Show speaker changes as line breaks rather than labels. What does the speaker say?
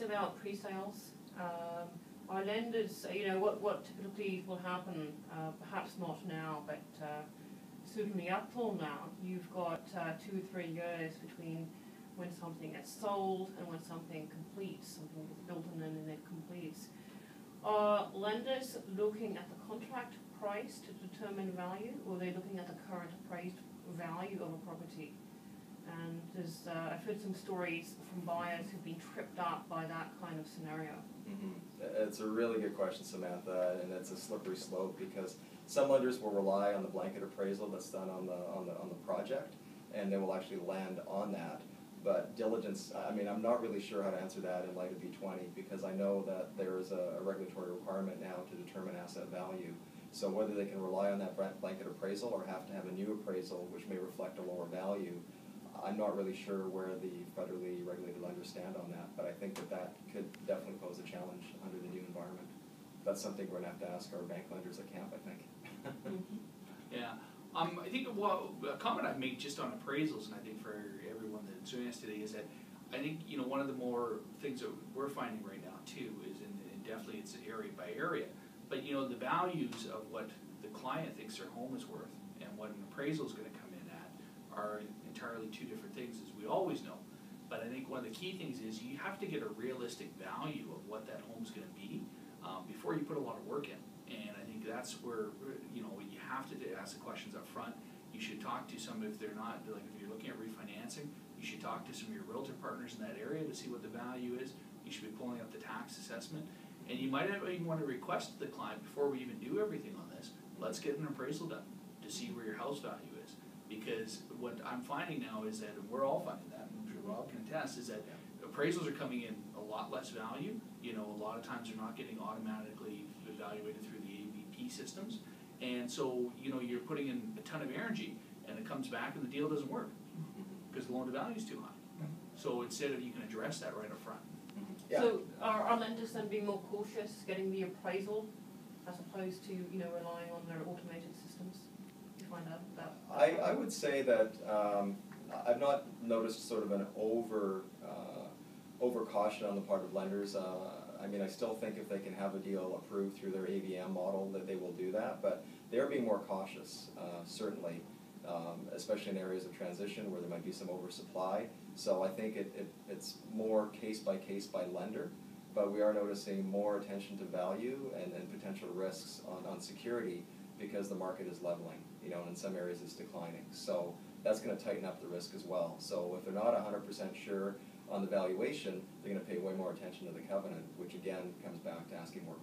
about pre-sales. Our lenders, what typically will happen, perhaps not now, but certainly up till now, you've got 2 or 3 years between when something gets sold and when something completes, something gets built and then it completes. Are lenders looking at the contract price to determine value, or are they looking at the current appraised value of a property? And I've heard some stories from buyers who've been tripped up by that kind of scenario.
It's a really good question, Samantha, and it's a slippery slope because some lenders will rely on the blanket appraisal that's done on the project, and they will actually land on that. But diligence, I'm not really sure how to answer that in light of B-20 because I know that there is a regulatory requirement now to determine asset value. So whether they can rely on that blanket appraisal or have to have a new appraisal which may reflect a lower value, I'm not really sure where the federally regulated lenders stand on that, but I think that could definitely pose a challenge under the new environment. That's something we're going to have to ask our bank lenders at camp, I think.
Yeah. I think a comment I'd make just on appraisals, and I think for everyone that's joining us today, is that I think one of the more things that we're finding right now too is, and definitely it's area by area, but the values of what the client thinks their home is worth and what an appraisal is going to come in at are entirely two different things, as we always know. But I think one of the key things is you have to get a realistic value of what that home's going to be before you put a lot of work in. And I think that's where you have to ask the questions up front. You should talk to some, if they're not, like if you're looking at refinancing, you should talk to some of your realtor partners in that area to see what the value is. You should be pulling up the tax assessment. And you might even want to request the client, before we even do everything on this, let's get an appraisal done to see where your house value is. Because what I'm finding now is that, and we're all finding that, and I'm sure Rob can attest, is that appraisals are coming in a lot less value. A lot of times they're not getting automatically evaluated through the AVP systems. And so, you're putting in a ton of energy and it comes back and the deal doesn't work because the loan to value is too high. So instead of, you can address that right up front.
Yeah.
So are lenders then being more cautious getting the appraisal as opposed to, relying on their automated systems? You find out that?
I would say that I've not noticed sort of an over caution on the part of lenders. I still think if they can have a deal approved through their AVM model that they will do that, but they're being more cautious, certainly, especially in areas of transition where there might be some oversupply. So I think it's more case by lender, but we are noticing more attention to value and potential risks on security because the market is leveling, and in some areas it's declining. So that's going to tighten up the risk as well. So if they're not 100% sure on the valuation, they're going to pay way more attention to the covenant, which again comes back to asking more